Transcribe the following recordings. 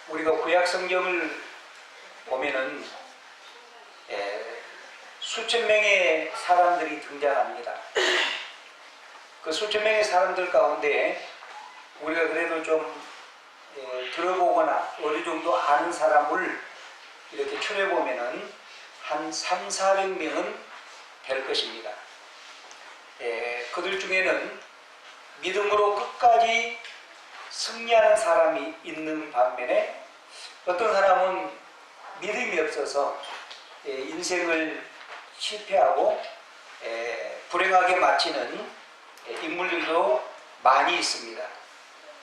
우리가 구약 성경을 보면은 수천 명의 사람들이 등장합니다. 그 수천 명의 사람들 가운데 우리가 그래도 좀 들어보거나 어느 정도 아는 사람을 이렇게 추려보면은 한 3, 400명은 될 것입니다. 그들 중에는 믿음으로 끝까지 승리하는 사람이 있는 반면에 어떤 사람은 믿음이 없어서 인생을 실패하고 불행하게 마치는 인물들도 많이 있습니다.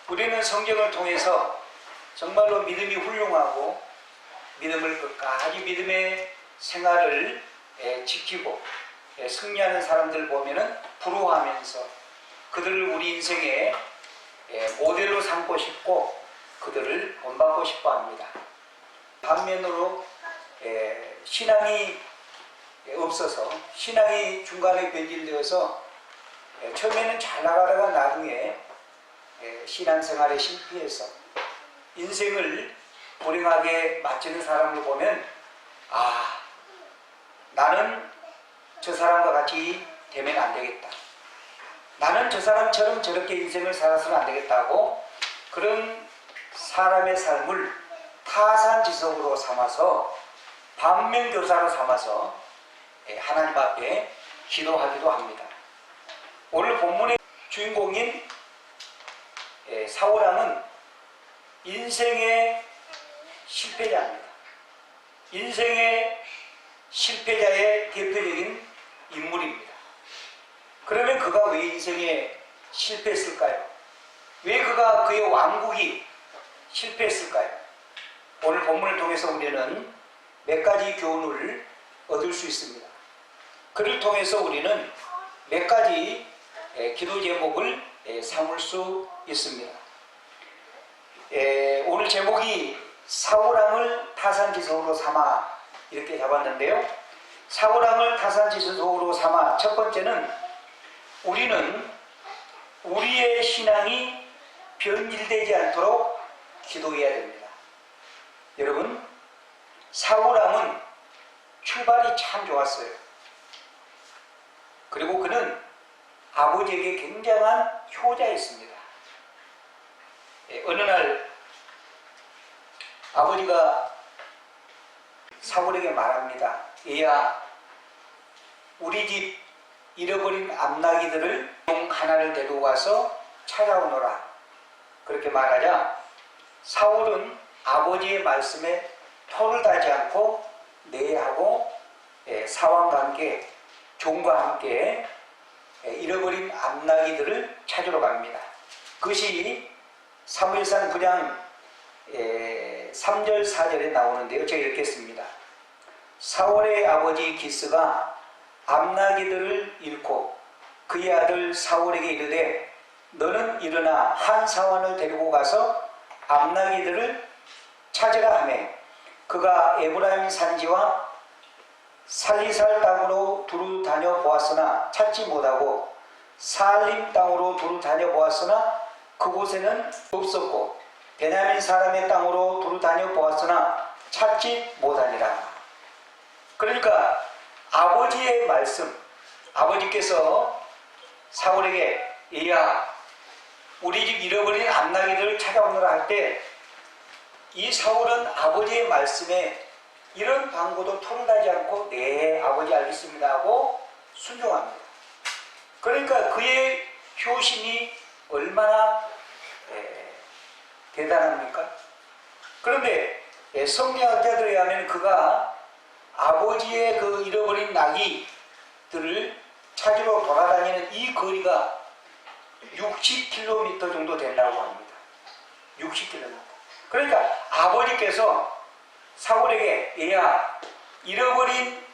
우리는 성경을 통해서 정말로 믿음이 훌륭하고 믿음을 끝까지 믿음의 생활을 지키고 승리하는 사람들을 보면은 부러워하면서 그들을 우리 인생의 모델로 삼고 싶고 그들을 본받고 싶어 합니다. 반면으로 신앙이 없어서 신앙이 중간에 변질되어서 처음에는 잘 나가다가 나중에 신앙생활에 실패해서 인생을 불행하게 마치는 사람을 보면 나는 저 사람과 같이 되면 안 되겠다. 나는 저 사람처럼 저렇게 인생을 살아서는 안 되겠다고 그런 사람의 삶을 타산지석으로 삼아서 반면교사로 삼아서 하나님 앞에 기도하기도 합니다. 오늘 본문의 주인공인 사울왕은 인생의 실패자입니다. 인생의 실패자의 대표적인 인물입니다. 그러면 그가 왜 인생에 실패했을까요? 왜 그가 그의 왕국이 실패했을까요? 오늘 본문을 통해서 우리는 몇 가지 교훈을 얻을 수 있습니다. 그를 통해서 우리는 몇 가지 기도 제목을 삼을 수 있습니다. 오늘 제목이 사울왕을 타산지석으로 삼아 이렇게 잡았는데요. 사울왕을 타산지석으로 삼아 첫 번째는 우리는 우리의 신앙이 변질되지 않도록 기도해야 됩니다. 여러분, 사울왕은 출발이 참 좋았어요. 그리고 그는 아버지에게 굉장한 효자였습니다. 어느 날 아버지가 사울에게 말합니다. 얘야, 우리 집 잃어버린 암나기들을 용 하나를 데리고 가서 찾아오너라. 그렇게 말하자 사울은 아버지의 말씀에 토를 다지 않고 내하고 사왕과 함께 종과 함께 잃어버린 암나기들을 찾으러 갑니다. 그것이 사무엘상 9장 3절 4절에 나오는데요. 제가 읽겠습니다. 사울의 아버지 기스가 암나기들을 잃고 그의 아들 사울에게 이르되 너는 일어나 한 사원을 데리고 가서 암나기들을 찾으라 하며 그가 에브라임 산지와 살리살 땅으로 두루 다녀보았으나 찾지 못하고 살림 땅으로 두루 다녀보았으나 그곳에는 없었고 베냐민 사람의 땅으로 두루 다녀보았으나 찾지 못하니라. 그러니까 아버지의 말씀, 아버지께서 사울에게 얘야, 우리 집 잃어버린 암나기들을 찾아오느라 할 때 이 사울은 아버지의 말씀에 이런 방구도 토를 다지 않고 네 아버지 알겠습니다 하고 순종합니다. 그러니까 그의 효심이 얼마나 대단합니까? 그런데 성경학자들에 의하면 그가 아버지의 그 잃어버린 나귀들을 찾으러 돌아다니는 이 거리가 60km 정도 된다고 합니다. 60km. 그러니까 아버지께서 사울에게 얘야, 잃어버린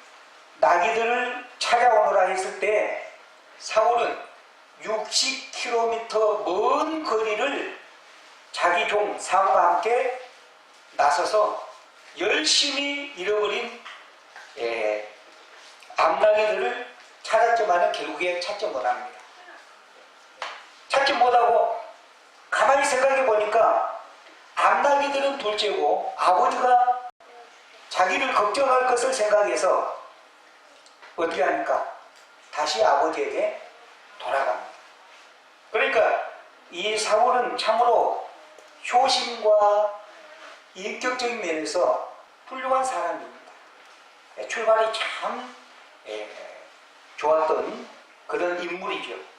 나귀들을 찾아오너라 했을 때 사울은 60km 먼 거리를 자기 종 사울과 함께 나서서 열심히 잃어버린 암나귀들을 찾았지만 결국에 찾지 못합니다. 찾지 못하고 가만히 생각해 보니까 암나귀 자기들은 둘째고 아버지가 자기를 걱정할 것을 생각해서 어떻게 합니까? 다시 아버지에게 돌아갑니다. 그러니까 이 사울은 참으로 효심과 인격적인 면에서 훌륭한 사람입니다. 출발이 참 좋았던 그런 인물이죠.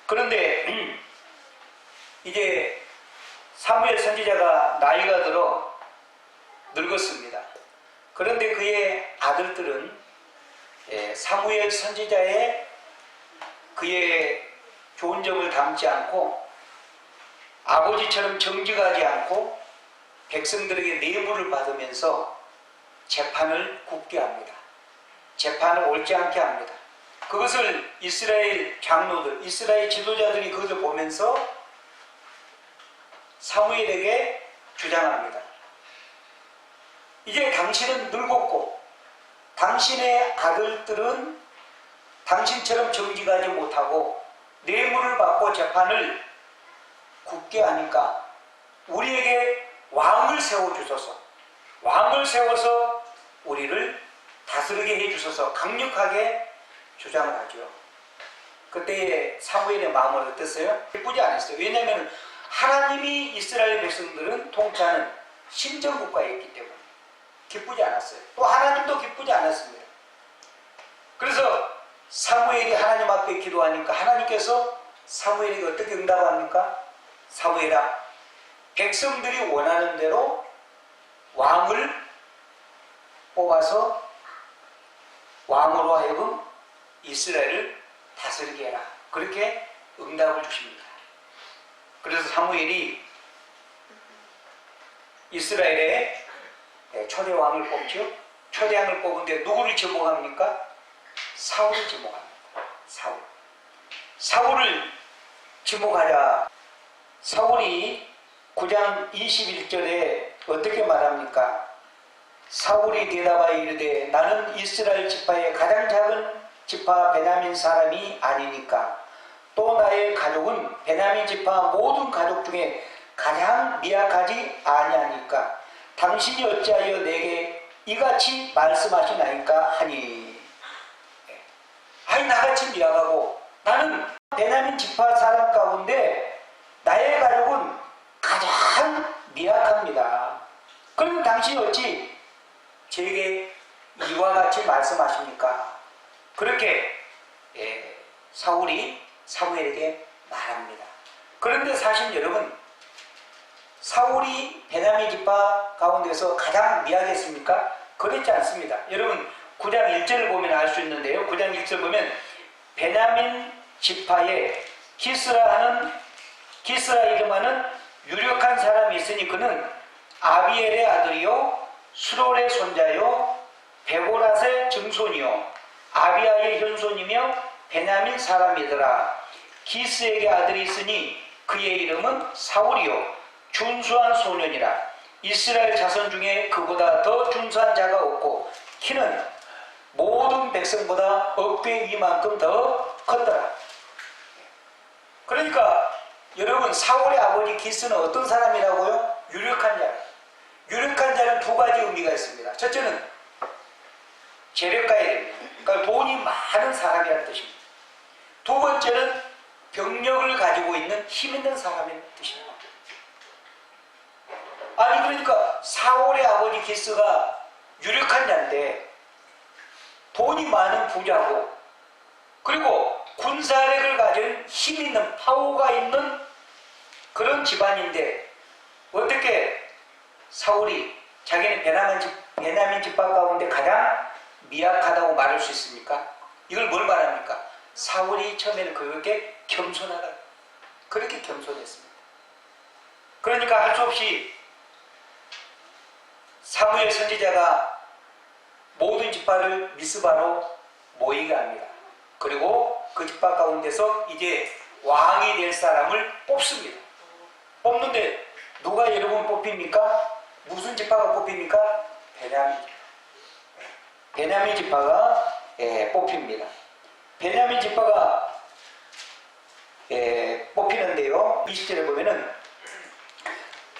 그런데 이제 사무엘 선지자가 나이가 들어 늙었습니다. 그런데 그의 아들들은 사무엘 선지자의 그의 좋은 점을 담지 않고 아버지처럼 정직하지 않고 백성들에게 뇌물을 받으면서 재판을 굽게 합니다. 재판을 옳지 않게 합니다. 그것을 이스라엘 장로들, 이스라엘 지도자들이 그것을 보면서 사무엘에게 주장합니다. 이제 당신은 늙었고 당신의 아들들은 당신처럼 정직하지 못하고 뇌물을 받고 재판을 굽게 하니까 우리에게 왕을 세워주소서, 왕을 세워서 우리를 다스리게 해주소서 강력하게 주장을 하죠. 그때의 사무엘의 마음은 어땠어요? 기쁘지 않았어요. 왜냐하면 하나님이 이스라엘 백성들은 통치하는 신정국가였기 때문에 기쁘지 않았어요. 또 하나님도 기쁘지 않았습니다. 그래서 사무엘이 하나님 앞에 기도하니까 하나님께서 사무엘에게 어떻게 응답합니까? 사무엘아, 백성들이 원하는 대로 왕을 뽑아서 왕으로 하여금 이스라엘을 다스리게 해라. 그렇게 응답을 주십니다. 그래서 사무엘이 이스라엘의 초대 왕을 뽑죠. 초대 왕을 뽑은데 누구를 지목합니까? 사울을 지목합니다. 사울을 지목하자 사울이 9장 21절에 어떻게 말합니까? 사울이 대답하여 이르되 나는 이스라엘 지파의 가장 작은 지파 베냐민 사람이 아니니까 또 나의 가족은 베냐민 지파 모든 가족 중에 가장 미약하지 아니하니까 당신이 어찌하여 내게 이같이 말씀하시나이까 하니. 아니 나같이 미약하고 나는 베냐민 지파 사람 가운데 나의 가족은 가장 미약합니다. 그러면 당신이 어찌 제게 이와 같이 말씀하십니까? 그렇게 사울이 사무엘에게 말합니다. 그런데 사실 여러분, 사울이 베냐민 지파 가운데서 가장 미약했습니까? 그렇지 않습니다. 여러분 9장 1절을 보면 알 수 있는데요. 9장 1절 보면 베냐민 지파에 기스라 이름하는 유력한 사람이 있으니 그는 아비엘의 아들이요 수롤의 손자요 베고랏의 증손이요 아비아의 현손이며 베냐민 사람이더라. 기스에게 아들이 있으니 그의 이름은 사울이요 준수한 소년이라. 이스라엘 자손 중에 그보다 더 준수한 자가 없고 키는 모든 백성보다 어깨 위만큼 더 컸더라. 그러니까 여러분 사울의 아버지 기스는 어떤 사람이라고요? 유력한 자. 유력한 자는 두 가지 의미가 있습니다. 첫째는 재력가야 됩니다. 그러니까 돈이 많은 사람이라는 뜻입니다. 두 번째는 병력을 가지고 있는 힘 있는 사람의 뜻입니다. 아니 그러니까 사울의 아버지 기스가 유력한 자인데 돈이 많은 부자고 그리고 군사력을 가진 힘 있는 파워가 있는 그런 집안인데 어떻게 사울이 자기는 베냐민 지파 가운데 가장 미약하다고 말할 수 있습니까? 이걸 뭘 말합니까? 사울이 처음에는 그렇게 겸손하다. 그렇게 겸손했습니다. 그러니까 할 수 없이 사무엘 선지자가 모든 지파를 미스바로 모이게 합니다. 그리고 그 지파 가운데서 이제 왕이 될 사람을 뽑습니다. 뽑는데 누가 여러분 뽑힙니까? 무슨 지파가 뽑힙니까? 베냐민 지파가 뽑힙니다. 베냐민 지파가 뽑혔는데요. 20절에 보면은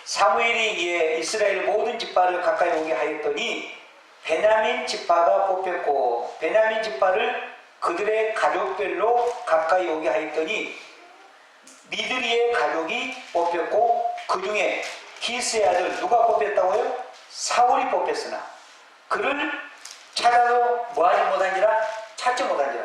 사무엘이 이에 이스라엘 모든 지파를 가까이 오게 하였더니 베냐민 지파가 뽑혔고 베냐민 지파를 그들의 가족별로 가까이 오게 하였더니 미드리의 가족이 뽑혔고 그 중에 기스의 아들 누가 뽑혔다고요? 사울이 뽑혔으나 그를 찾아도 뭐하지 못한지라 찾지 못한지라.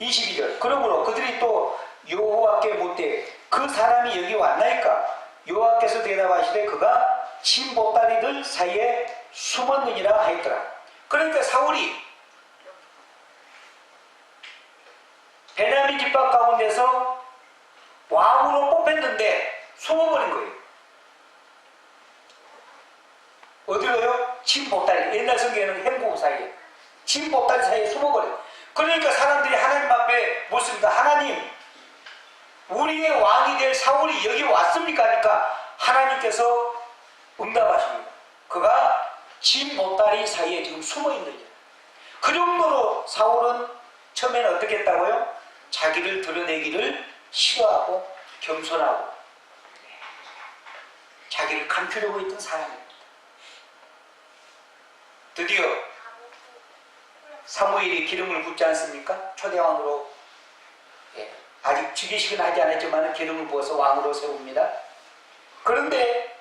22절 그러므로 그들이 또 여호와께 묻되 그 사람이 여기 왔나이까? 여호와께서 대답하시되 그가 친보따리들 사이에 숨었느니라 하였더라. 그러니까 사울이 베냐민 지파 가운데서 왕으로 뽑혔는데 숨어버린 거예요. 어디로요? 친보따리. 옛날 성경에는 행구 사이에 친보따리 사이에 숨어버려요. 그러니까 사람들이 하나님 앞에 묻습니다. 하나님, 우리의 왕이 될 사울이 여기 왔습니까? 하니까 하나님께서 응답하십니다. 그가 친보따리 사이에 지금 숨어있는 거예요. 그 정도로 사울은 처음에는 어떻게 했다고요? 자기를 드러내기를 싫어하고 겸손하고 자기를 감추려고 했던 사람입니다. 드디어 사무엘이 기름을 붓지 않습니까? 초대왕으로 아직 즉위식은 하지 않았지만 기름을 부어서 왕으로 세웁니다. 그런데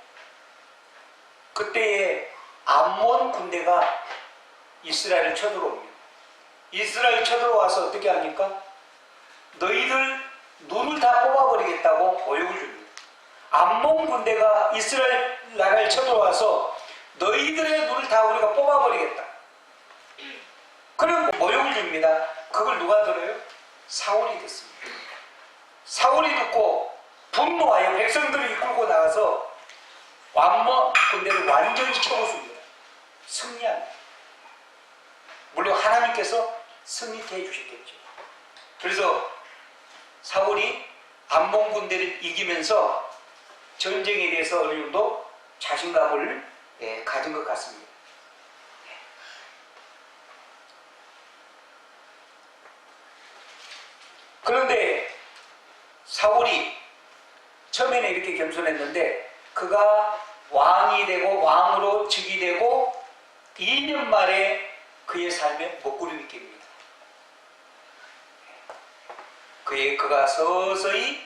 그때에 암몬 군대가 이스라엘을 쳐들어옵니다. 이스라엘 쳐들어와서 어떻게 합니까? 너희들 눈을 다 뽑아버리겠다고 모욕을 줍니다. 암몬 군대가 이스라엘 나라를 쳐들어와서 너희들의 눈을 다 우리가 뽑아버리겠다. 그런 모욕을 줍니다. 그걸 누가 들어요? 사울이 듣습니다. 사울이 듣고 분노하여 백성들을 이끌고 나가서 암몬 군대를 완전히 쳐부숩니다. 승리합니다. 물론 하나님께서 승리케 해주셨겠죠. 그래서 사울이 암몬 군대를 이기면서 전쟁에 대해서 어느 정도 자신감을 가진 것 같습니다. 그런데 사울이 처음에는 이렇게 겸손했는데 그가 왕이 되고 왕으로 즉위되고 2년 만에 그의 삶에 먹구름이 낍니다. 그가 서서히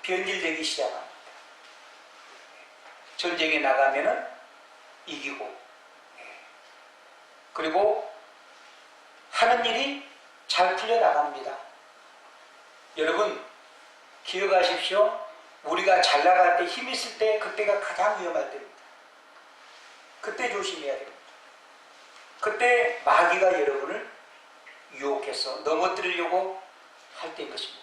변질되기 시작합니다. 전쟁에 나가면은 이기고 그리고 하는 일이 잘 풀려나갑니다. 여러분 기억하십시오. 우리가 잘 나갈 때 힘 있을 때 그때가 가장 위험할 때입니다. 그때 조심해야 됩니다. 그때 마귀가 여러분을 유혹해서 넘어뜨리려고 할 때인 것입니다.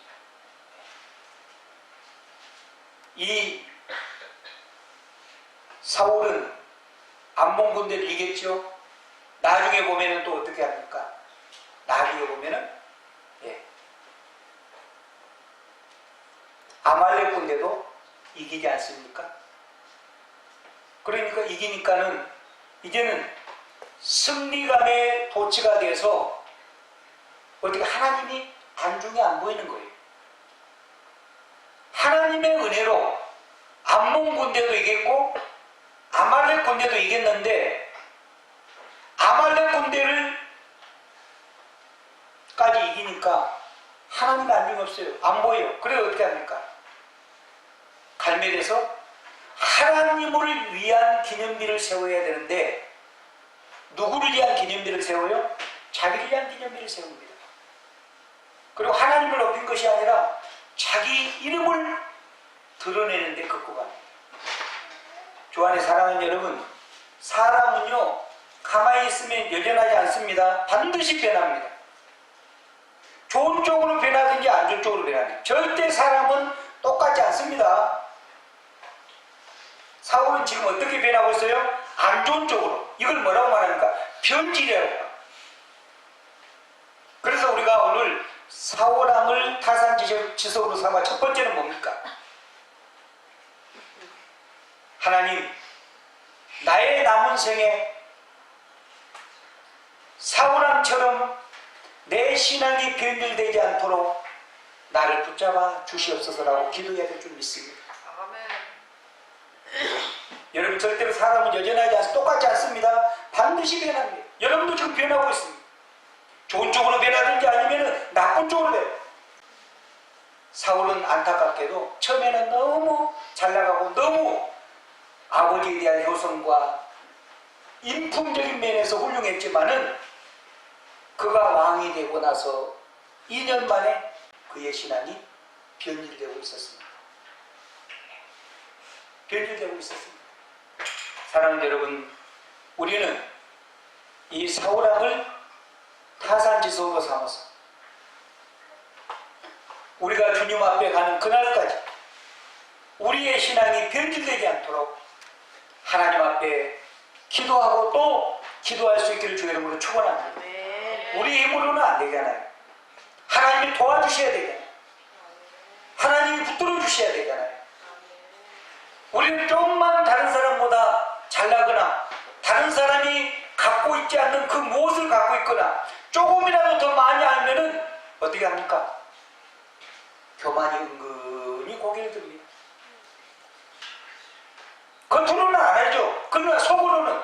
이 사울은 암몬 군대를 이겼죠. 나중에 보면은 또 어떻게 합니까? 나중에 보면은 아말렉 군대도 이기지 않습니까? 그러니까 이기니까는 이제는 승리감에 도취가 돼서 어떻게 하나님이 안중에 안 보이는 거예요. 하나님의 은혜로 암몬 군대도 이겼고 아말렉 군대도 이겼는데 아말렉 군대를 까지 이기니까 하나님 안중이 없어요. 안 보여요. 그래서 어떻게 합니까? 갈멜에서 하나님을 위한 기념비를 세워야 되는데 누구를 위한 기념비를 세워요? 자기를 위한 기념비를 세웁니다. 그리고 하나님을 높인 것이 아니라 자기 이름을 드러내는 데 갖고 갑니다. 주안의 사랑하는 여러분, 사람은요 가만히 있으면 여전하지 않습니다. 반드시 변합니다. 좋은 쪽으로 변하든지 안 좋은 쪽으로 변하든지 절대 사람은 똑같지 않습니다. 사울은 지금 어떻게 변하고 있어요? 안 좋은 쪽으로. 이걸 뭐라고 말합니까? 변질이라고. 그래서 우리가 오늘 사울왕을 타산지석으로 삼아 첫 번째는 뭡니까? 하나님, 나의 남은 생에 사울왕처럼 내 신앙이 변질되지 않도록 나를 붙잡아 주시옵소서라고 기도해야 될 줄 믿습니다. 여러분 절대로 사람은 여전하지 않습니다. 똑같지 않습니다. 반드시 변합니다. 여러분도 지금 변하고 있습니다. 좋은 쪽으로 변하든지 아니면 나쁜 쪽으로 변합니다. 사울은 안타깝게도 처음에는 너무 잘 나가고 너무 아버지에 대한 효성과 인품적인 면에서 훌륭했지만은 그가 왕이 되고 나서 2년 만에 그의 신앙이 변질되고 있었습니다. 변질되고 있었습니다. 사랑하는 여러분, 우리는 이 사울왕을 타산지석으로 삼아서 우리가 주님 앞에 가는 그날까지 우리의 신앙이 변질되지 않도록 하나님 앞에 기도하고 또 기도할 수 있기를 주의 이름으로 축원합니다. 우리 힘으로는 안 되잖아요. 하나님이 도와주셔야 되잖아요. 하나님이 붙들어 주셔야 되잖아요. 우리는 조금만 다른 사람보다 잘나거나 다른 사람이 갖고 있지 않는 그 무엇을 갖고 있거나 조금이라도 더 많이 알면은 어떻게 합니까? 교만이 은근히 고개를 듭니다. 겉으로는 안 하죠. 그러나 속으로는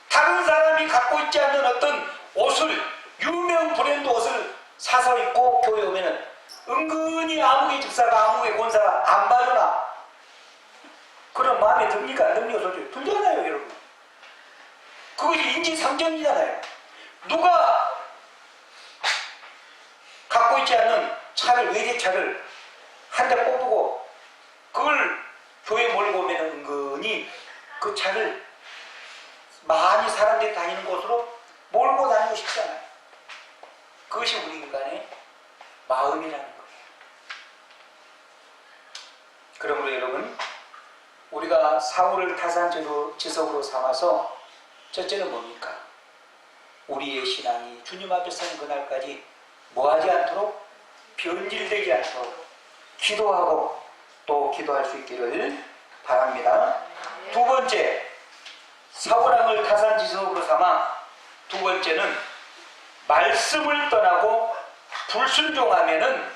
다른 사람이 갖고 있지 않는 어떤 옷을, 유명 브랜드 옷을 사서 입고 교회 오면은 은근히 아무개 집사가 아무개 권사가 안 봐주나 그런 마음에 듭니까? 안 듭니까? 솔직히 들잖아요, 여러분. 그것이 인지상정이잖아요. 누가 갖고 있지 않는 차를, 외제차를 한 대 뽑고 그걸 교회 몰고 오면 은근히 그 차를 많이 사람들이 다니는 곳으로 몰고 다니고 싶잖아요. 그것이 우리 인간의 마음이라는 거예요. 그러므로 여러분, 우리가 사울을 타산지석으로 삼아서 첫째는 뭡니까? 우리의 신앙이 주님 앞에 서는 그날까지 뭐하지 않도록 변질되지 않도록 기도하고 또 기도할 수 있기를 바랍니다. 두 번째, 사울왕을 타산지석으로 삼아 두 번째는 말씀을 떠나고 불순종하면은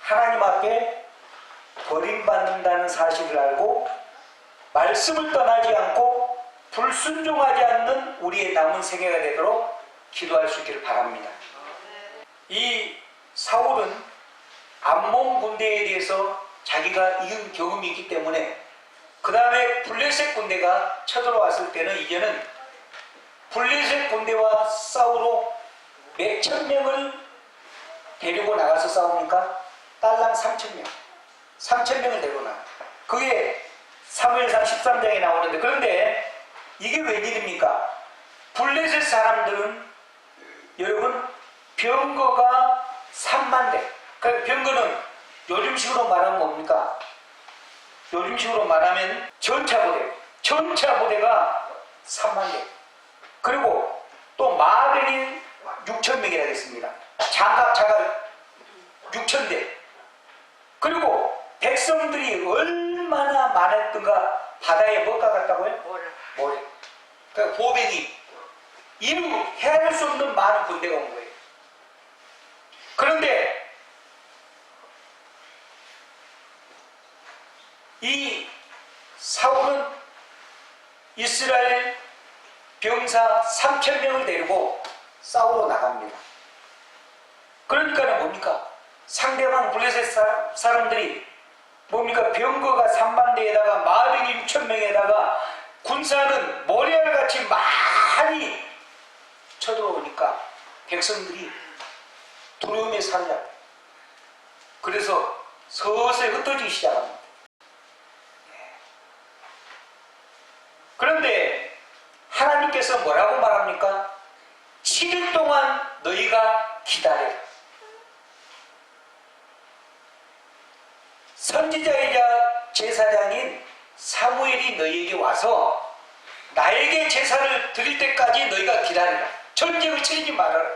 하나님 앞에 버림받는다는 사실을 알고 말씀을 떠나지 않고 불순종하지 않는 우리의 남은 생애가 되도록 기도할 수 있기를 바랍니다. 이 사울은 암몬 군대에 대해서 자기가 이긴 경험이 있기 때문에 그 다음에 블레셋 군대가 쳐들어왔을 때는 이제는 블레셋 군대와 싸우러 몇천 명을 데리고 나가서 싸웁니까? 딸랑 3,000명. 3,000명을 데리고 나가. 그게 사무엘상 13장에 나오는데, 그런데 이게 웬일입니까? 블레셋 사람들은 여러분 병거가 3만 대. 그러니까 병거는 요즘식으로 말하면 뭡니까? 요즘식으로 말하면 전차부대. 전차부대가 3만 대. 그리고 또 마병이 6,000명이라 됐습니다. 장갑차가 6,000대. 그리고 백성들이 얼마나 많았던가. 바다에 뭐가 같다고요? 모래. 그러니까 보병이 이루 헤아릴 수 없는 많은 군대가 온 거예요. 그런데 이 사울은 이스라엘 병사 3,000명을 데리고 싸우러 나갑니다. 그러니까 뭡니까? 상대방 블레셋 사람들이 뭡니까? 병거가 3만 대에다가 마병이 6,000명에다가 군사는 모래알같이 많이 쳐들어오니까 백성들이 두려움에 살려. 그래서 서서히 흩어지기 시작합니다. 그런데 하나님께서 뭐라고 말합니까? 7일 동안 너희가 기다려. 선지자이자 제사장인 사무엘이 너희에게 와서 나에게 제사를 드릴 때까지 너희가 기다리라. 전쟁을 치르지 말아라.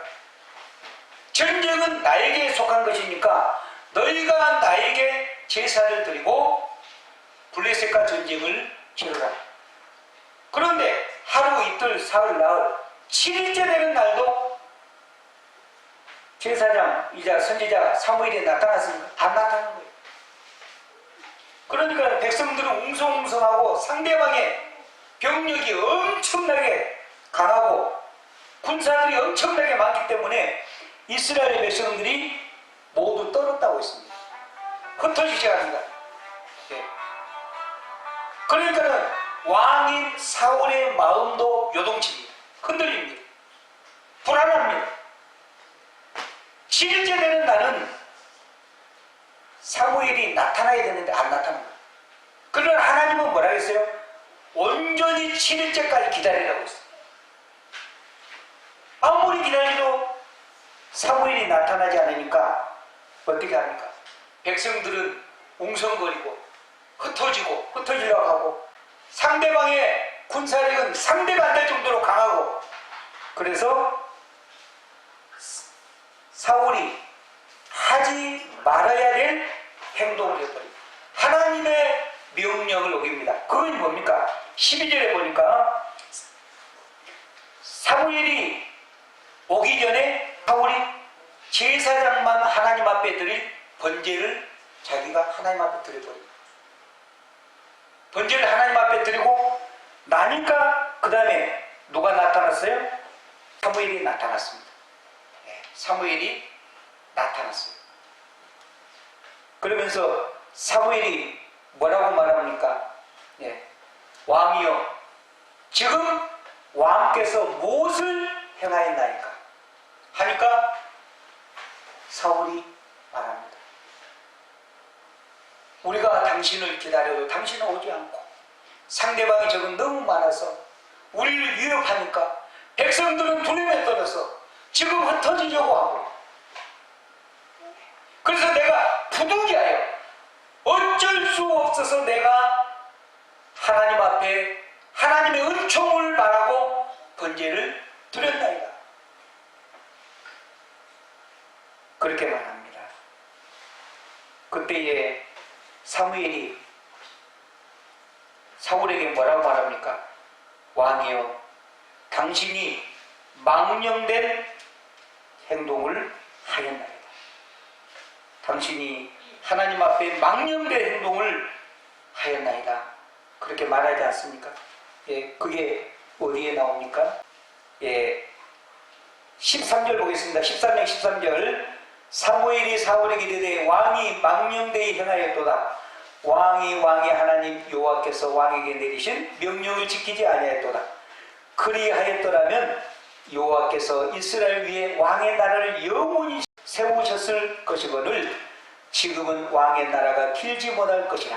전쟁은 나에게 속한 것이니까 너희가 나에게 제사를 드리고 블레셋과 전쟁을 치르라. 그런데 하루, 이틀, 사흘, 나흘, 7일째 되는 날도 제사장이자 선지자 사무엘이 나타났습니까? 안 나타난 거예요. 그러니까 백성들은 웅성웅성하고 상대방의 병력이 엄청나게 강하고 군사들이 엄청나게 많기 때문에 이스라엘 백성들이 모두 떨었다고 했습니다. 흩어지지 않는다. 네. 그러니까는 왕인 사울의 마음도 요동칩니다. 흔들립니다. 불안합니다. 7일째 되는 날은 사무엘이 나타나야 되는데 안 나타난 거예요. 그러나 하나님은 뭐라 했어요? 온전히 7일째까지 기다리라고 했어요. 아무리 기다려도 사무엘이 나타나지 않으니까 어떻게 합니까? 백성들은 웅성거리고 흩어지려고 하고 상대방의 군사력은 상대가 안 될 정도로 강하고 그래서 사울이 하지 말아야 될 행동을 해버립니다. 하나님의 명령을 어깁니다. 그건 뭡니까? 12절에 보니까 사무엘이 오기 전에 사울이 제사장만 하나님 앞에 드릴 번제를 자기가 하나님 앞에 드려버립니다. 번제를 하나님 앞에 드리고 나니까 그 다음에 누가 나타났어요? 사무엘이 나타났습니다. 사무엘이 나타났어요. 그러면서 사무엘이 뭐라고 말합니까? 왕이여, 지금 왕께서 무엇을 행하였나이까? 하니까 사울이 말합니다. 우리가 당신을 기다려도 당신은 오지 않고 상대방이 적은 너무 많아서 우리를 위협하니까 백성들은 두려움에 떨어서 지금 흩어지려고 하고 그래서 내가 부득이하여 어쩔 수 없어서 내가 하나님 앞에 하나님의 은총을 바라고 번제를 드렸나이다. 그렇게 말합니다. 그때에 사무엘이 사울에게 뭐라고 말합니까? 왕이여, 당신이 망령된 행동을 하였나이다. 당신이 하나님 앞에 망령된 행동을 하였나이다. 그렇게 말하지 않습니까? 그게 어디에 나옵니까? 13절 보겠습니다. 13장 13절 사무엘이 사울에게 이르되 왕이 망령되이 행하였도다. 왕의 하나님 여호와께서 왕에게 내리신 명령을 지키지 아니하였도다. 그리하였더라면 여호와께서 이스라엘 위에 왕의 나라를 영원히 세우셨을 것이거늘 지금은 왕의 나라가 길지 못할 것이라.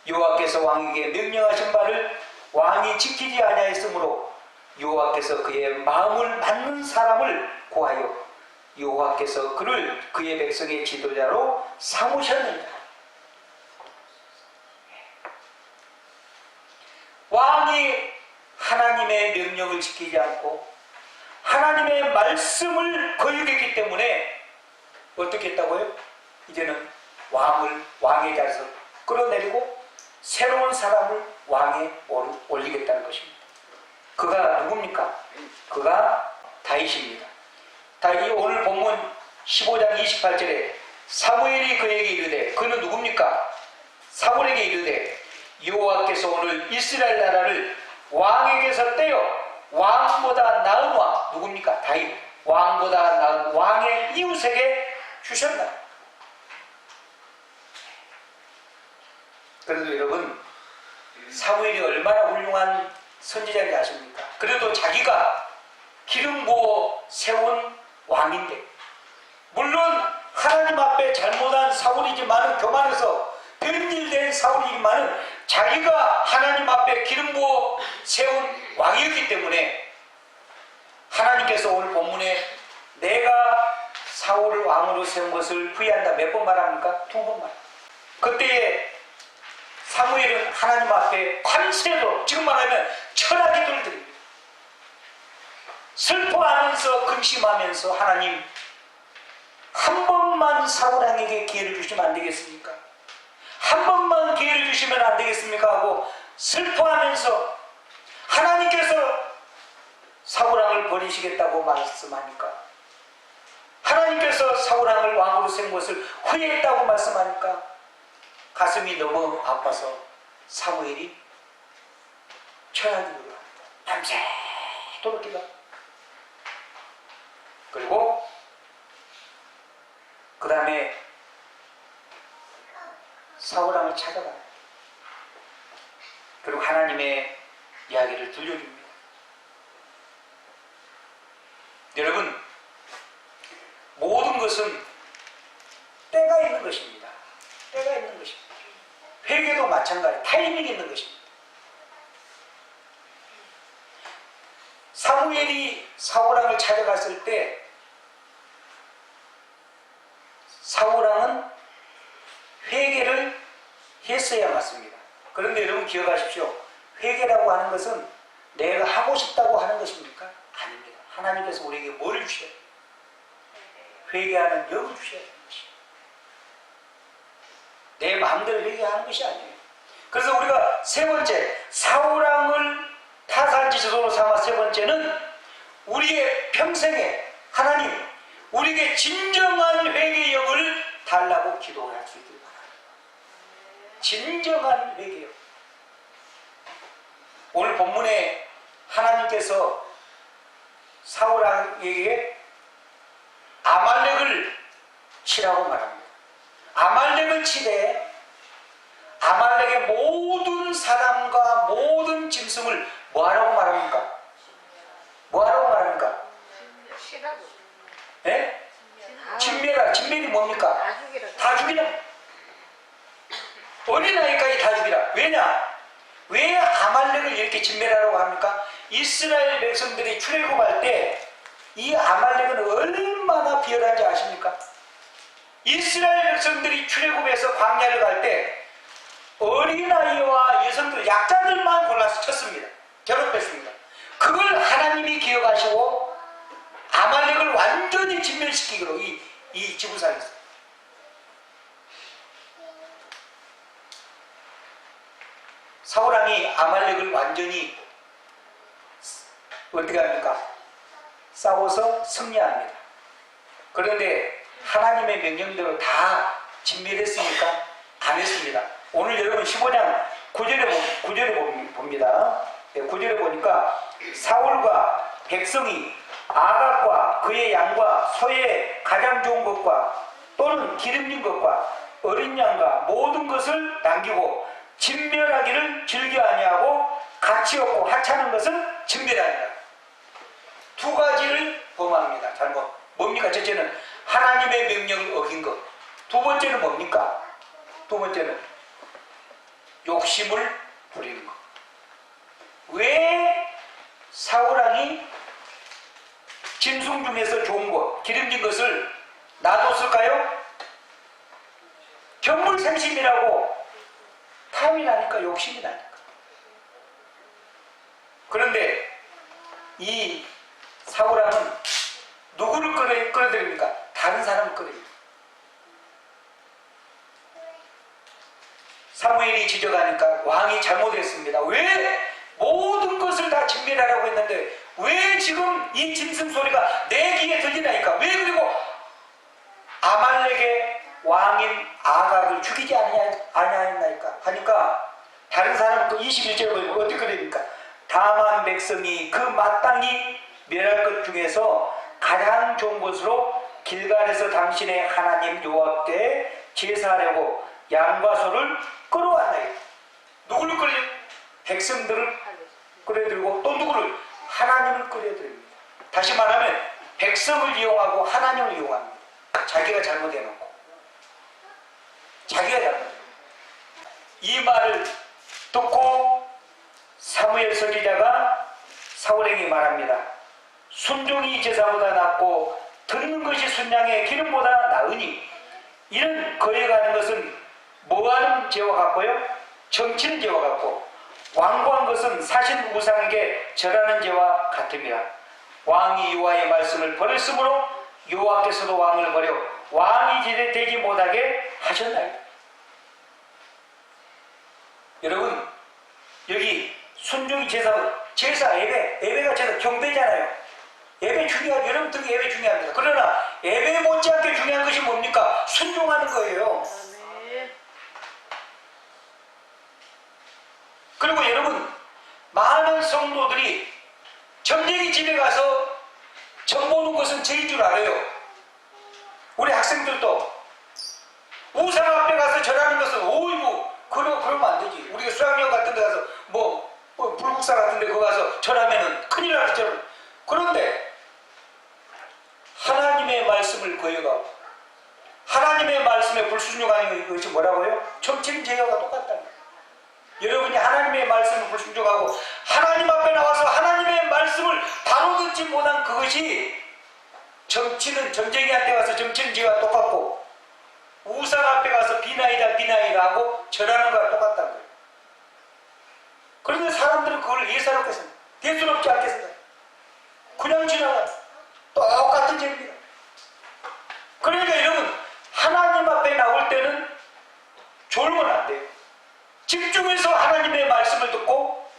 여호와께서 왕에게 명령하신 바를 왕이 지키지 아니하였으므로 여호와께서 그의 마음을 맞는 사람을 구하여 여호와께서 그를 그의 백성의 지도자로 삼으셨느니라. 왕이 하나님의 명령을 지키지 않고 하나님의 말씀을 거역했기 때문에 어떻게 했다고요? 이제는 왕의 자리에서 끌어내리고 새로운 사람을 왕에 올리겠다는 것입니다. 그가 누굽니까? 그가 다윗입니다. 다윗이 오늘 본문 15장 28절에 사무엘이 그에게 이르되, 그는 누굽니까? 사울에게 이르되 여호와께서 오늘 이스라엘 나라를 왕에게서 떼어 왕보다 나은 왕, 누굽니까? 다윗, 왕보다 나은 왕의 이웃에게 주셨나? 그래도 여러분, 사무엘이 얼마나 훌륭한 선지자인지 아십니까? 그래도 자기가 기름 부어 세운 왕인데, 물론 하나님 앞에 잘못한 사울이지만, 교만해서 변질된 사울이지만 자기가 하나님 앞에 기름 부어 세운 왕이었기 때문에 하나님께서 오늘 본문에 내가 사울을 왕으로 세운 것을 후회한다 몇 번 말합니까? 2번 말합니다. 그때에 사무엘은 하나님 앞에 밤새도록, 지금 말하면 철학 기도를 드립니다. 슬퍼하면서 근심하면서, 하나님 한 번만 사울 왕에게 기회를 주시면 안 되겠습니까? 한 번만 기회를 주시면 안 되겠습니까? 하고 슬퍼하면서 하나님께서 사울 왕을 버리시겠다고 말씀하니까 하나님께서 사울왕을 왕으로 세운 것을 후회했다고 말씀하니까 가슴이 너무 아파서 사무엘이 철학이 들어갑니다. 밤새도록 기도. 그리고 그 다음에 사울왕을 찾아가요. 그리고 하나님의 이야기를 들려줍니다. 여러분, 모든 것은 때가 있는 것입니다. 때가 있는 것입니다. 회개도 마찬가지, 타이밍이 있는 것입니다. 사무엘이 사울왕을 찾아갔을 때 사울왕은 회개를 했어야 맞습니다. 그런데 여러분 기억하십시오. 회개라고 하는 것은 내가 하고 싶다고 하는 것입니까? 아닙니다. 하나님께서 우리에게 뭘 주셔야 돼요? 회개하는 영을 주셔야 되는 것입니다. 내 마음대로 회개하는 것이 아니에요. 그래서 우리가 세 번째, 사울왕을 타산지도로 삼아 세 번째는 우리의 평생에 하나님 우리에게 진정한 회개의 영을 달라고 기도할 수 있길 바랍니다. 진정한 회개의 영. 오늘 본문에 하나님께서 사울왕에게 아말렉을 치라고 말합니다. 아말렉을 치되 아말렉의 모든 사람과 모든 짐승을 뭐하라고 말합니까? 뭐하라고 말합니까? 예? 진멸하라. 진멸이 뭡니까? 다 죽이라. 어린아이까지 다 죽이라. 왜냐? 왜 아말렉을 이렇게 진멸하라고 합니까? 이스라엘 백성들이 출애굽할 때 이 아말렉은 얼마나 비열한지 아십니까? 이스라엘 백성들이 출애굽해서 광야를 갈 때 어린아이와 여성들, 약자들만 골라서 쳤습니다. 괴롭혔습니다. 그걸 하나님이 기억하시고 아말렉을 완전히 진멸시키기로 이 지구상에 있어요. 사울왕이 아말렉을 완전히 어떻게 합니까? 싸워서 승리합니다. 그런데 하나님의 명령대로 다 진멸했으니까 안 했습니다. 오늘 여러분 15장 9절에 봅니다. 9절에 보니까 사울과 백성이 아각과 그의 양과 소의 가장 좋은 것과 또는 기름진 것과 어린 양과 모든 것을 남기고 진멸하기를 즐겨 아니하고 가치 없고 하찮은 것은 진멸하니라. 두 가지를 범합니다. 잘못. 뭡니까? 첫째는 하나님의 명령을 어긴 것. 두 번째는 뭡니까? 두 번째는 욕심을 부리는 것. 왜 사울왕이 짐승 중에서 좋은 것, 기름진 것을 놔뒀을까요? 견물생심이라고 탐이 나니까, 욕심이 나니까. 그런데 이 사울왕은 누구를 끌어들입니까? 다른 사람을 끌어들입니다. 사무엘이 지적하니까 왕이 잘못했습니다. 왜 모든 것을 다 진멸하라고 했는데 왜 지금 이 짐승 소리가 내 귀에 들리나이까? 왜 그리고 아말렉의 왕인 아각을 죽이지 아니하였나이까? 하니까 다른 사람은 또 21절에 보면 어떻게 됩니까? 다만 백성이 그 마땅히 멸할 것 중에서 가장 좋은 것으로 길갈에서 당신의 하나님 여호와께 제사하려고 양과 소를 끌어왔나이다. 누구를 끌어요? 백성들을 끌어들이고 또 누구를? 하나님을 끌어들입니다. 다시 말하면 백성을 이용하고 하나님을 이용합니다. 자기가 잘못해놓고 자기가 잘못해놓고. 이 말을 듣고 사무엘 선지자가 사울에게 말합니다. 순종이 제사보다 낫고 듣는 것이 순양의 기름보다 나으니 이런 거해가는 것은 뭐하는 죄와 같고요? 정치는 죄와 같고 완고한 것은 사신 우상에게 절하는 죄와 같음이라. 왕이 여호와의 말씀을 버렸으므로 여호와께서도 왕을 버려 왕이 되지 못하게 하셨나이다. 여러분, 여기 순종이 제사 예배가 제사 경배잖아요. 예배 중요하죠. 여러분들 예배 중요합니다. 그러나 예배 못지않게 중요한 것이 뭡니까? 순종하는 거예요. 그리고 여러분, 많은 성도들이 점쟁이 집에 가서 점 보는 것은 제일 줄 알아요. 우리 학생들도 우상 앞에 가서 절하는 것은 오이고 그러면 안 되지. 우리가 수학여행 같은 데 가서 뭐 불국사 같은 데 가서 절하면은 큰일 나죠. 그런데 하나님의 말씀을 거역하고 하나님의 말씀에 불순종하는 것이 뭐라고요? 점침 제어가 똑같다는 거예요. 여러분이 하나님의 말씀을 불순종하고 하나님 앞에 나와서 하나님의 말씀을 바로 듣지 못한 그것이 점쟁이한테 가서 점치는 죄와 똑같고 우상 앞에 가서 비나이다 하고 절하는 거와 똑같다는 거예요. 그런데 사람들은 그걸 예사롭게 생각해요. 대수롭지 않게 생각해요. 그냥 지나가요. 똑같은 죄입니다. 그러니까 여러분, 하나님 앞에 나올 때는 졸면 안 돼요. 집중해서 하나님의 말씀을 듣고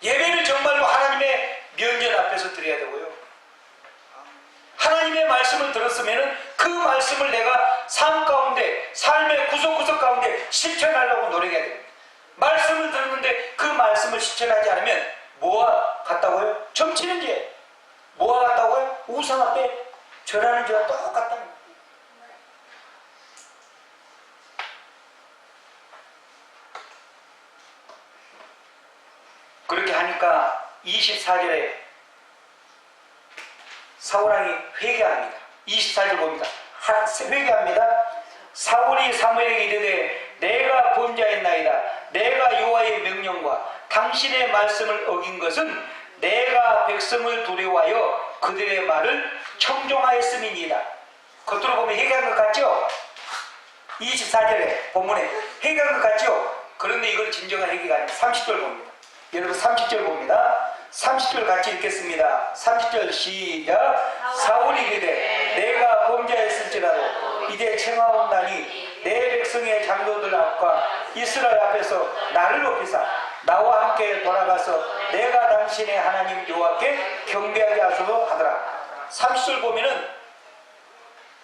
예배는 정말로 하나님의 면전 앞에서 드려야 되고요. 하나님의 말씀을 들었으면 그 말씀을 내가 삶 가운데, 삶의 구석구석 가운데 실천하려고 노력해야 됩니다. 말씀을 들었는데 그 말씀을 실천하지 않으면 뭐와 같다고요? 점치는 죄. 뭐와 같다고요? 우상 앞에 절하는 죄와 똑같다는 거예요. 그렇게 하니까 24절에 사울왕이 회개합니다. 24절 봅니다. 회개합니다. 사울이 사무엘에게 이르되 내가 범죄했나이다. 내가 여호와의 명령과 당신의 말씀을 어긴 것은 내가 백성을 두려워하여 그들의 말을 청종하였음이니이다. 겉으로 보면 회개한 것 같죠? 24절에 본문에 회개한 것 같죠? 그런데 이건 진정한 회개가 아니에요. 30절 봅니다. 여러분 30절 봅니다. 30절 같이 읽겠습니다. 30절 시작. 사울이 이르되 내가 범죄했을지라도 이제 청하옵나니 내 백성의 장로들 앞과 이스라엘 앞에서 나를 높이사 나와 함께 돌아가서 내가 당신의 하나님 여호와께 경배하게 하소서 하더라. 30절 보면은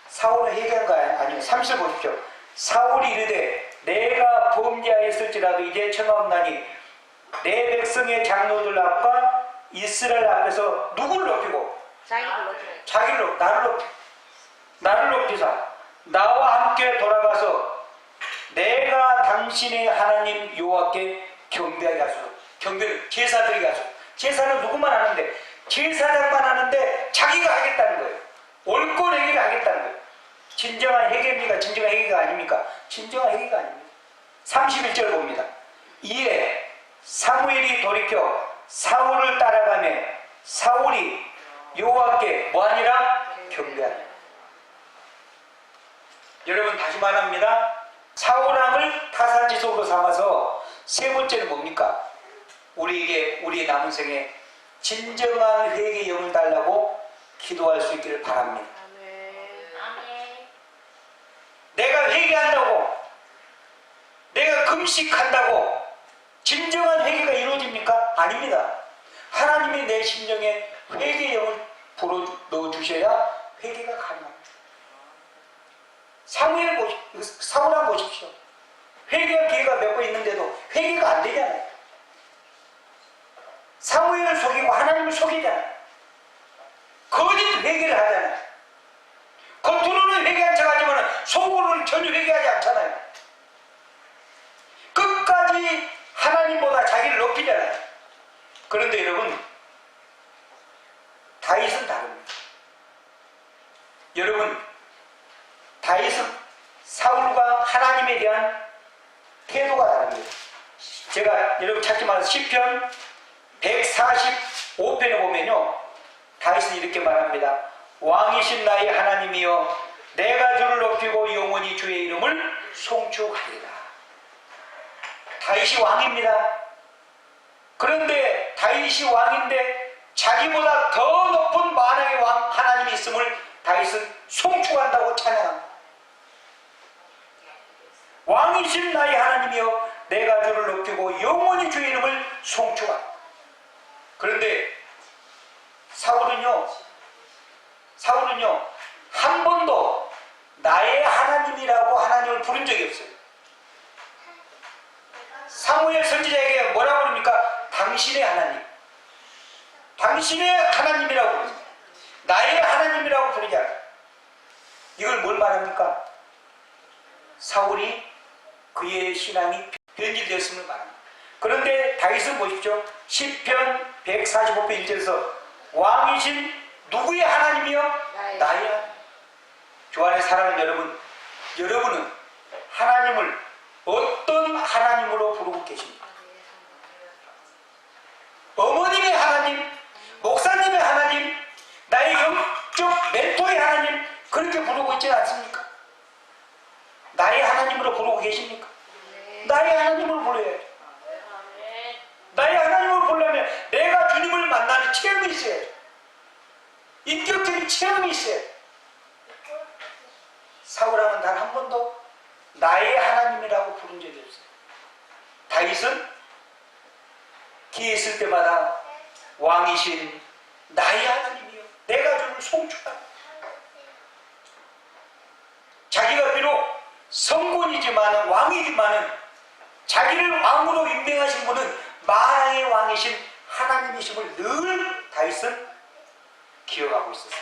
사울은 회개한 거 아니에요. 30절 보십시오. 사울이 이르되 내가 범죄하였을지라도 이제 청하옵나니 내 백성의 장로들 앞과 이스라엘 앞에서 누구를 높이고? 자기를 나를 높이사 나와 함께 돌아가서 내가 당신의 하나님 여호와께 경배하게 하소서. 경배는 제사드리게 하소서. 제사는 누구만 하는데? 제사장만 하는데 자기가 하겠다는 거예요. 옳고 행위를 하겠다는 거예요. 진정한 회개입니까? 진정한 회개가 아닙니까? 진정한 회개가 아닙니다. 31절 봅니다. 이에 사무엘이 돌이켜 사울을 따라가며 사울이 여호와께 뭐하니라? 경배하니라. 여러분 다시 말합니다. 사울왕을 타산지석으로 삼아서 세 번째는 뭡니까? 우리에게 우리의 남은 생에 진정한 회개의 영을 달라고 기도할 수 있기를 바랍니다. 내가 회개한다고, 내가 금식한다고 진정한 회개가 이루어집니까? 아닙니다. 하나님이 내 심령에 회개의 영을 불어 넣어주셔야 회개가 가능합니다. 사울왕 보십시오. 회개할 기회가 몇 번 있는데도 회개가 안 되잖아요. 사무엘을 속이고 하나님을 속이잖아요. 거짓 회개를 하잖아요. 겉으로는 회개한 척 하지만 속으로는 전혀 회개하지 않잖아요. 끝까지 하나님보다 자기를 높이잖아요. 그런데 여러분, 다윗은 다릅니다. 여러분, 다윗은 사울과 하나님에 대한 태도가 다릅니다. 제가 여러분 찾지 마세요. 시편 145편에 보면요, 다윗은 이렇게 말합니다. 왕이신 나의 하나님이여 내가 주를 높이고 영원히 주의 이름을 송축하리라. 다윗이 왕입니다. 그런데 다윗이 왕인데 자기보다 더 높은 만왕의 왕 하나님이 있음을 다윗은 송축한다고 찬양합니다. 왕이신 나의 하나님이여 내가 주를 높이고 영원히 주의 이름을 송축하리라. 그런데 사울은요, 사울은요 한 번도 나의 하나님이라고 하나님을 부른 적이 없어요. 사무엘 선지자에게 뭐라고 그럽니까? 당신의 하나님, 당신의 하나님이라고 부릅니다. 나의 하나님이라고 부르지 않아요. 이걸 뭘 말합니까? 사울이 그의 신앙이 변질되었음을 말합니다. 그런데 다윗은 보십시오. 시편 145편 1절에서 왕이신 누구의 하나님이요? 나의 하나님. 주안의 사랑하는 여러분, 여러분은 하나님을 어떤 하나님으로 부르고 계십니까? 어머님의 하나님, 목사님의 하나님, 나의 영적 멘토의 하나님, 그렇게 부르고 있지는 않습니까? 나의 하나님으로 부르고 계십니까? 나의 하나님으로 불러야죠. 나의 하나님으로 부르려면 내가 주님을 만나는 체험이 있어야죠. 인격적인 체험이 있어야죠. 사울왕은 단 한 번도 나의 하나님이라고 부른 적이 없어요. 다윗은 기회 있을 때마다 왕이신 나의 하나님이요, 내가 주를 송축하다. 자기가 비록 성군이지만 왕이지만은 자기를 왕으로 임명하신 분은 만왕의 왕이신 하나님이심을 늘 다윗은 기억하고 있었어요.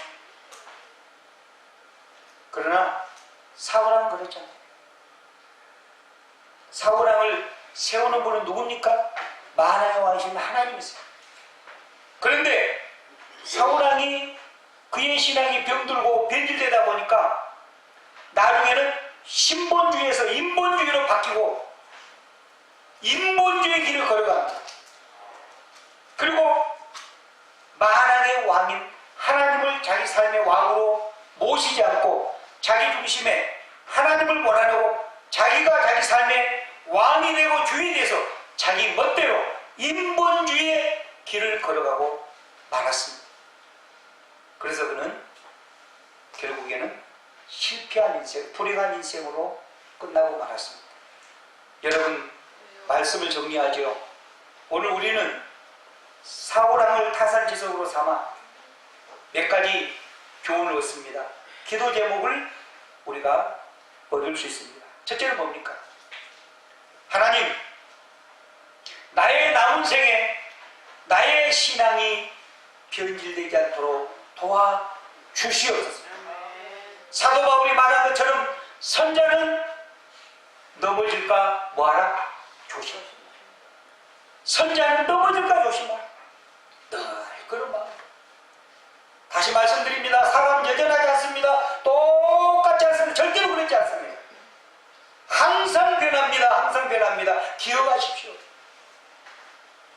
그러나 사울왕은 그랬잖아요. 사울왕을 세우는 분은 누굽니까? 만왕의 왕이신 하나님이세요. 그런데 사울왕이 그의 신앙이 병들고 변질되다 보니까 나중에는 신본주의에서 인본주의로 바뀌고 인본주의 길을 걸어갑니다. 그리고 만왕의 왕인 하나님을 자기 삶의 왕으로 모시지 않고 자기 중심에 하나님을 몰아내고 자기가 자기 삶의 왕이 되고 주인이 돼서 자기 멋대로 인본주의의 길을 걸어가고 말았습니다. 그래서 그는 결국에는 실패한 인생, 불행한 인생으로 끝나고 말았습니다. 여러분, 말씀을 정리하죠. 오늘 우리는 사울왕을 타산지석으로 삼아 몇 가지 교훈을 얻습니다. 기도 제목을 우리가 얻을 수 있습니다. 첫째는 뭡니까? 하나님, 나의 남은 생에 나의 신앙이 변질되지 않도록 도와주시옵소서. 사도 바울이 말한 것처럼 선자는 넘어질까 뭐하라? 조심하라. 선자는 넘어질까 조심하라. 늘 그런 마음. 다시 말씀드립니다. 사람은 여전하지 않습니다. 똑같지 않습니다. 절대로 그렇지 않습니다. 항상 변합니다. 항상 변합니다. 기억하십시오.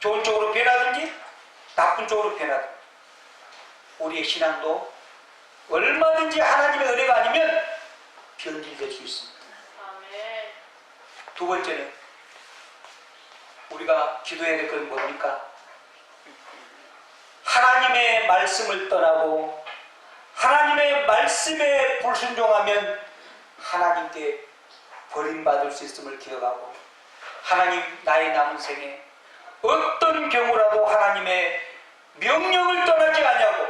좋은 쪽으로 변하든지 나쁜 쪽으로 변하든지 우리의 신앙도 얼마든지 하나님의 은혜가 아니면 변질될 수 있습니다. 두 번째는 우리가 기도해야 될 건 뭡니까? 하나님의 말씀을 떠나고 하나님의 말씀에 불순종하면 하나님께 버림받을 수 있음을 기억하고 하나님, 나의 남은 생에 어떤 경우라도 하나님의 명령을 떠나지 아니하고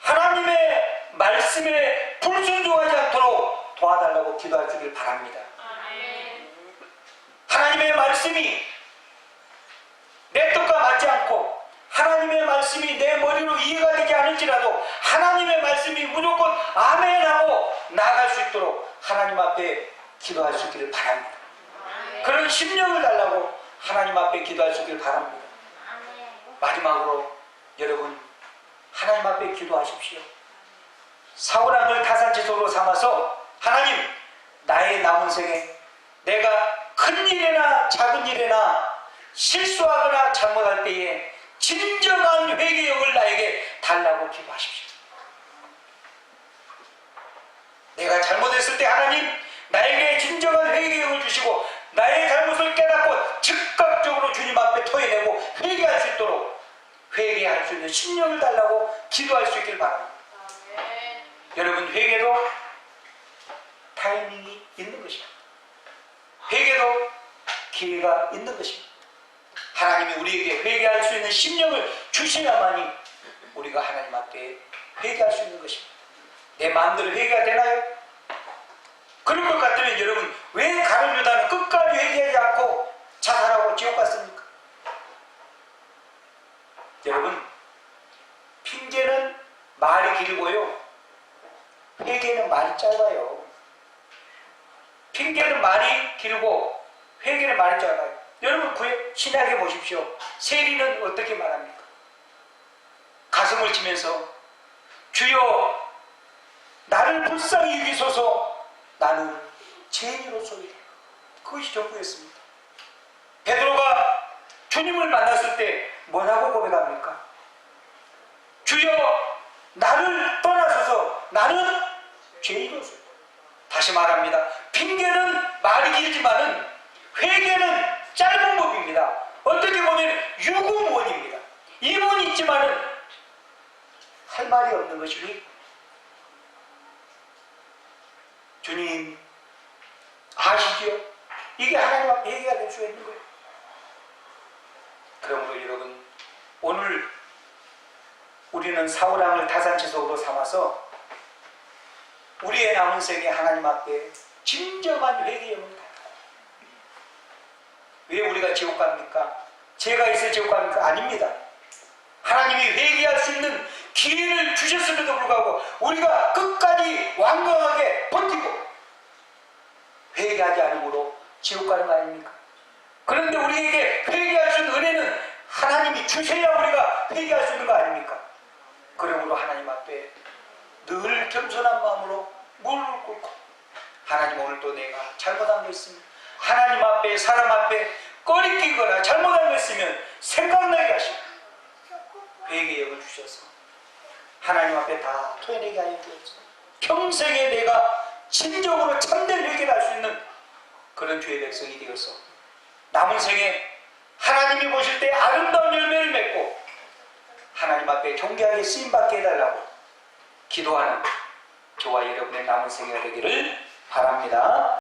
하나님의 말씀에 불순종하지 않도록 도와달라고 기도할 주길 바랍니다. 하나님의 말씀이 내 뜻과 맞지 않고 하나님의 말씀이 내 머리로 이해가 되지 않을지라도 하나님의 말씀이 무조건 아멘하고 나아갈 수 있도록 하나님 앞에 기도할 수 있기를 바랍니다. 그런 심령을 달라고 하나님 앞에 기도할 수 있기를 바랍니다. 마지막으로 여러분, 하나님 앞에 기도하십시오. 사울왕을 타산지석으로 삼아서 하나님, 나의 남은 생에 내가 큰 일이나 작은 일이나 실수하거나 잘못할 때에 진정한 회개력을 나에게 달라고 기도하십시오. 내가 잘못했을 때 하나님, 나에게 진정한 회개력을 주시고 나의 잘못을 깨닫고 즉각적으로 주님 앞에 토해내고 회개할 수 있도록 회개할 수 있는 심령을 달라고 기도할 수 있길 바랍니다. 여러분, 회개도 타이밍이 있는 것입니다. 회개도 기회가 있는 것입니다. 하나님이 우리에게 회개할 수 있는 심령을 주셔야만이 우리가 하나님 앞에 회개할 수 있는 것입니다. 내 마음대로 회개가 되나요? 그런 것 같으면 여러분 왜 가룟 유다는 끝까지 회개하지 않고 자살하고 지옥 갔습니까? 여러분, 핑계는 말이 길고요, 회개는 말이 짧아요. 핑계는 말이 길고 회개는 말이 짧아요. 여러분 신약에 보십시오. 세리는 어떻게 말합니까? 가슴을 치면서 주여 나를 불쌍히 여기소서, 나는 죄인으로소이다. 그것이 전부였습니다. 베드로가 주님을 만났을 때 뭐라고 고백합니까? 주여 나를 떠나소서, 나는 죄인으로소이다. 다시 말합니다. 핑계는 말이 길지만은 회개는 짧은 법입니다. 어떻게 보면 유구무원입니다. 이문 있지만은 할 말이 없는 것이 회개. 주님 아시지요? 이게 하나님 앞에 회개가 될 수가 있는 거예요. 그러므로 여러분, 오늘 우리는 사울왕을 타산지석으로 삼아서 우리의 남은 생에 하나님 앞에 진정한 회개의 영을 갖고, 왜 우리가 지옥 갑니까? 죄가 있어 지옥 갑니까? 아닙니다. 하나님이 회개할 수 있는 기회를 주셨음에도 불구하고 우리가 끝까지 완강하게 버티고 회개하지 않으므로 지옥 가는 거 아닙니까? 그런데 우리에게 회개할 수 있는 은혜는 하나님이 주셔야 우리가 회개할 수 있는 거 아닙니까? 그러므로 하나님 앞에 늘 겸손한 마음으로 무릎을 꿇고, 하나님 오늘도 내가 잘못한 거 있으면, 하나님 앞에 사람 앞에 꺼리끼거나 잘못한 거 있으면 생각나게 하시고 회개의 영을 주셔서 하나님 앞에 다 토해내게 하여 주옵소서. 평생에 내가 진정으로 참된 회개를 할 수 있는 그런 주의 백성이 되어서 남은 생에 하나님이 보실 때 아름다운 열매를 맺고 하나님 앞에 존귀하게 쓰임받게 해달라고 기도하는 저와 여러분의 남은 생애가 되기를 바랍니다.